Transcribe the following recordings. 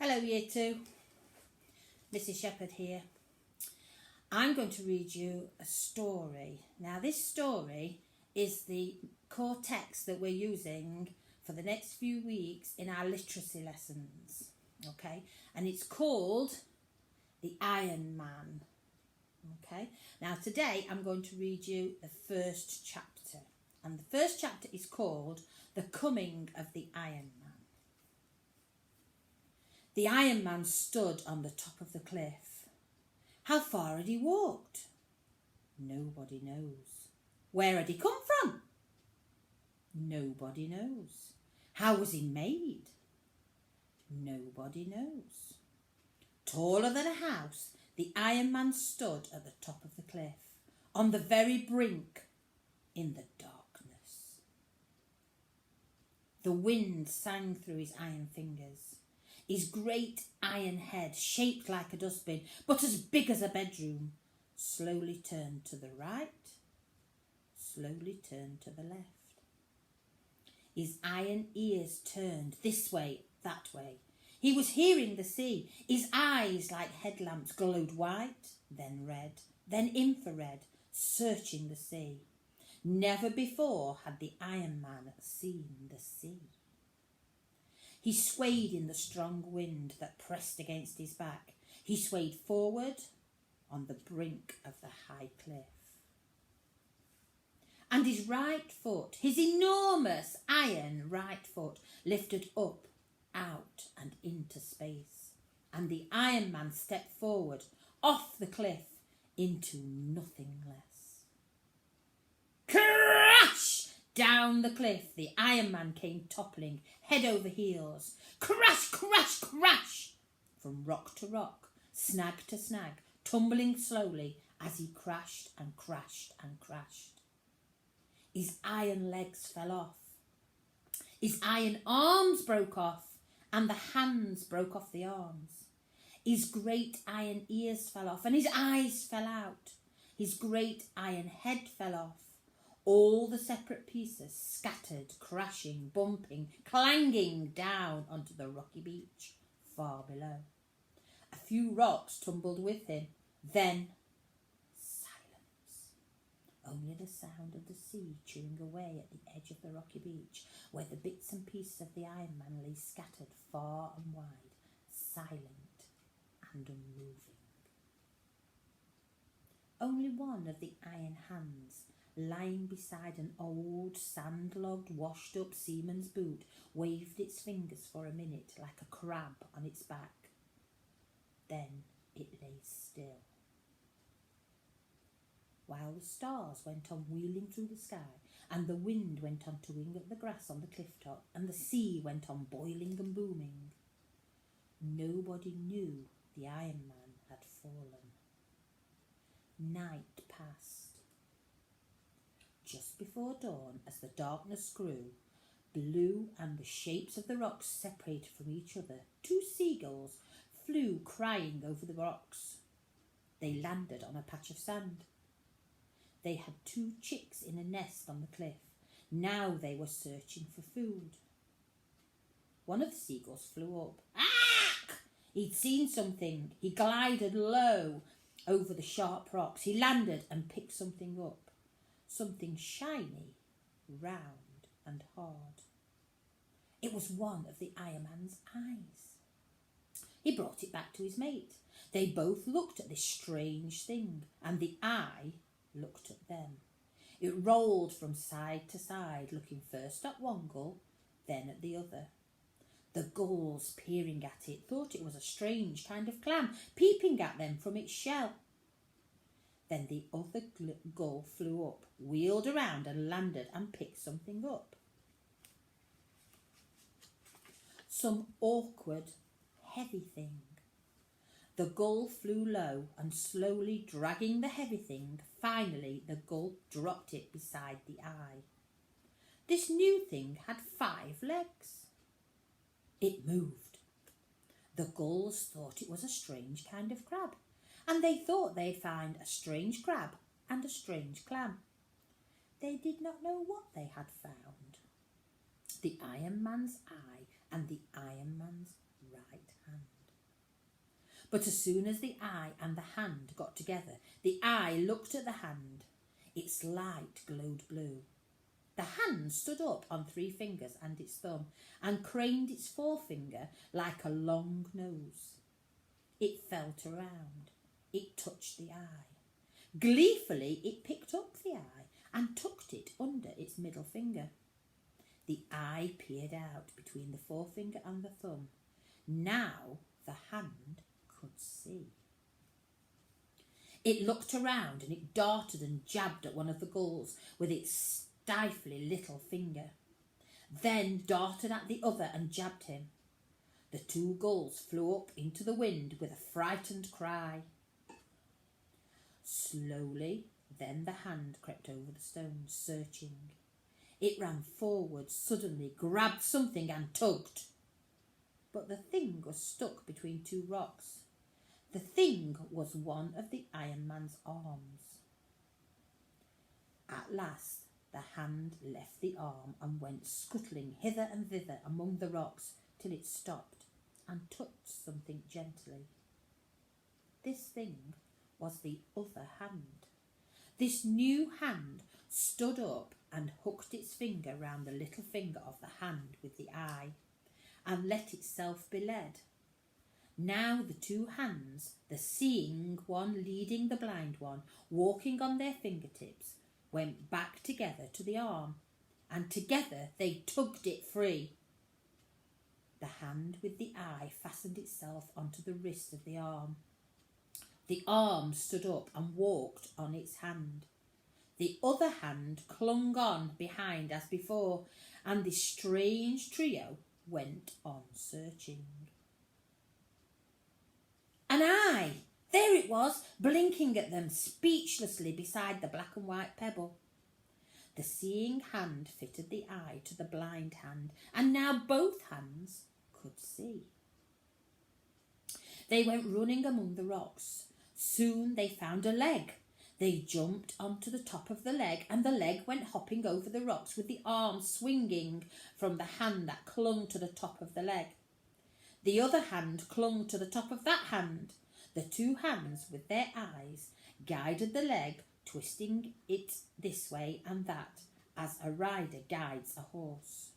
Hello Year 2, Mrs. Sheppard here. I'm going to read you a story. Now this story is the core text that we're using for the next few weeks in our literacy lessons, okay? And it's called The Iron Man, okay? Now today I'm going to read you the first chapter, and the first chapter is called The Coming of the Iron Man. The Iron Man stood on the top of the cliff. How far had he walked? Nobody knows. Where had he come from? Nobody knows. How was he made? Nobody knows. Taller than a house, the Iron Man stood at the top of the cliff, on the very brink, in the darkness. The wind sang through his iron fingers. His great iron head, shaped like a dustbin, but as big as a bedroom, slowly turned to the right, slowly turned to the left. His iron ears turned this way, that way. He was hearing the sea. His eyes, like headlamps, glowed white, then red, then infrared, searching the sea. Never before had the Iron Man seen the sea. He swayed in the strong wind that pressed against his back. He swayed forward on the brink of the high cliff. And his right foot, his enormous iron right foot, lifted up, out and into space. And the Iron Man stepped forward, off the cliff, into nothing less. Crash! Down the cliff, the Iron Man came toppling, head over heels. Crash, crash, crash! From rock to rock, snag to snag, tumbling slowly as he crashed and crashed and crashed. His iron legs fell off. His iron arms broke off, and the hands broke off the arms. His great iron ears fell off, and his eyes fell out. His great iron head fell off. All the separate pieces scattered, crashing, bumping, clanging down onto the rocky beach far below. A few rocks tumbled with him. Then silence. Only the sound of the sea chewing away at the edge of the rocky beach, where the bits and pieces of the Iron Man lay scattered far and wide, silent and unmoving. Only one of the iron hands, lying beside an old sand-logged, washed-up seaman's boot, waved its fingers for a minute like a crab on its back. Then it lay still. While the stars went on wheeling through the sky, and the wind went on toing at the grass on the cliff top, and the sea went on boiling and booming, nobody knew the Iron Man had fallen. Night passed. Just before dawn, as the darkness grew, blue and the shapes of the rocks separated from each other, two seagulls flew crying over the rocks. They landed on a patch of sand. They had two chicks in a nest on the cliff. Now they were searching for food. One of the seagulls flew up. Ah! He'd seen something. He glided low over the sharp rocks. He landed and picked something up. Something shiny, round and hard. It was one of the Iron Man's eyes. He brought it back to his mate. They both looked at this strange thing, and the eye looked at them. It rolled from side to side, looking first at one gull, then at the other. The gulls, peering at it, thought it was a strange kind of clam, peeping at them from its shell. Then the other gull flew up, wheeled around and landed and picked something up. Some awkward, heavy thing. The gull flew low and slowly dragging the heavy thing, finally the gull dropped it beside the eye. This new thing had 5 legs. It moved. The gulls thought it was a strange kind of crab, and they thought they'd find a strange crab and a strange clam. They did not know what they had found. The Iron Man's eye and the Iron Man's right hand. But as soon as the eye and the hand got together, the eye looked at the hand. Its light glowed blue. The hand stood up on 3 fingers and its thumb, and craned its forefinger like a long nose. It felt around. It touched the eye. Gleefully it picked up the eye and tucked it under its middle finger. The eye peered out between the forefinger and the thumb. Now the hand could see. It looked around and it darted and jabbed at one of the gulls with its stifly little finger, then darted at the other and jabbed him. The 2 gulls flew up into the wind with a frightened cry. Slowly, then the hand crept over the stones, searching. It ran forward, suddenly grabbed something and tugged. But the thing was stuck between 2 rocks. The thing was one of the Iron Man's arms. At last, the hand left the arm and went scuttling hither and thither among the rocks till it stopped and touched something gently. This thing was the other hand. This new hand stood up and hooked its finger round the little finger of the hand with the eye, and let itself be led. Now the 2 hands, the seeing one leading the blind one, walking on their fingertips, went back together to the arm, and together they tugged it free. The hand with the eye fastened itself onto the wrist of the arm. The arm stood up and walked on its hand. The other hand clung on behind as before, and this strange trio went on searching. An eye! There it was, blinking at them speechlessly beside the black and white pebble. The seeing hand fitted the eye to the blind hand, and now both hands could see. They went running among the rocks. Soon they found a leg. They jumped onto the top of the leg, and the leg went hopping over the rocks with the arm swinging from the hand that clung to the top of the leg. The other hand clung to the top of that hand. The 2 hands with their eyes guided the leg, twisting it this way and that, as a rider guides a horse.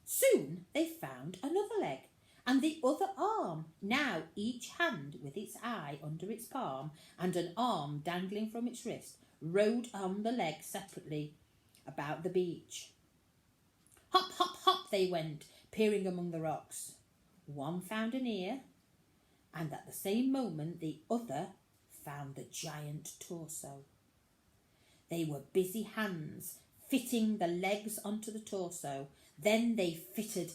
Soon they found another leg and the other arm, now each hand with its eye under its palm and an arm dangling from its wrist, rode on the leg separately about the beach. Hop, hop, hop they went, peering among the rocks. One found an ear, and at the same moment the other found the giant torso. They were busy hands, fitting the legs onto the torso. Then they fitted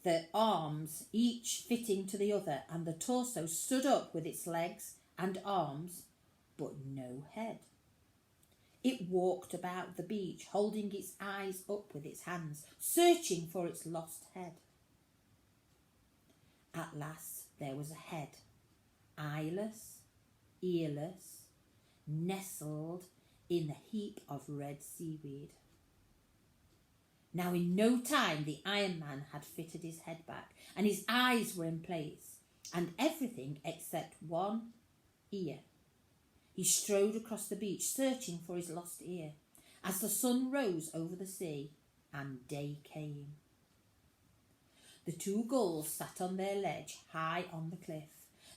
the arms, each fitting to the other, and the torso stood up with its legs and arms, but no head. It walked about the beach, holding its eyes up with its hands, searching for its lost head. At last there was a head, eyeless, earless, nestled in a heap of red seaweed. Now in no time the Iron Man had fitted his head back, and his eyes were in place, and everything except one ear. He strode across the beach, searching for his lost ear, as the sun rose over the sea and day came. The 2 gulls sat on their ledge high on the cliff.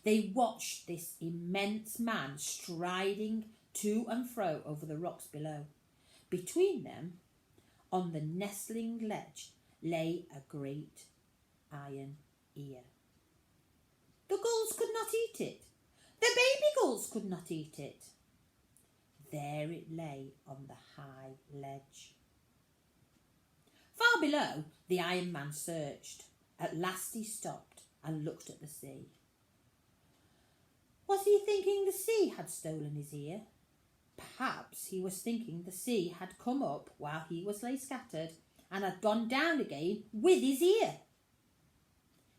They watched this immense man striding to and fro over the rocks below. Between them, on the nestling ledge, lay a great iron ear. The gulls could not eat it. The baby gulls could not eat it. There it lay on the high ledge. Far below, the Iron Man searched. At last he stopped and looked at the sea. Was he thinking the sea had stolen his ear? Perhaps he was thinking the sea had come up while he was lay scattered and had gone down again with his ear.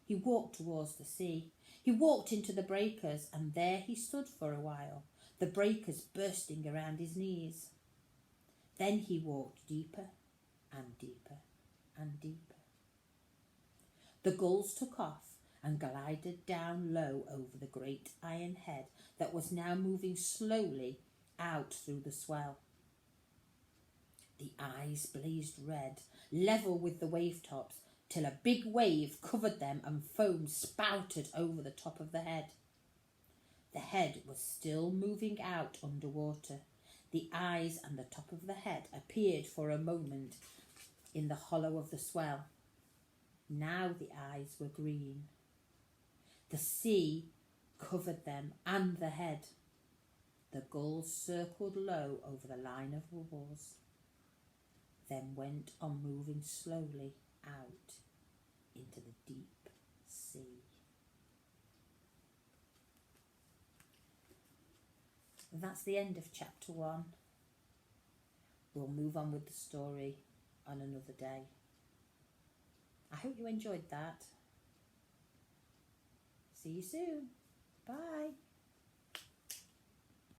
He walked towards the sea. He walked into the breakers, and there he stood for a while, the breakers bursting around his knees. Then he walked deeper and deeper and deeper. The gulls took off, and glided down low over the great iron head that was now moving slowly out through the swell. The eyes blazed red, level with the wave tops, till a big wave covered them and foam spouted over the top of the head. The head was still moving out underwater. The eyes and the top of the head appeared for a moment in the hollow of the swell. Now the eyes were green. The sea covered them and the head. The gulls circled low over the line of walls, then went on moving slowly out into the deep sea. That's the end of chapter 1. We'll move on with the story on another day. I hope you enjoyed that. See you soon. Bye.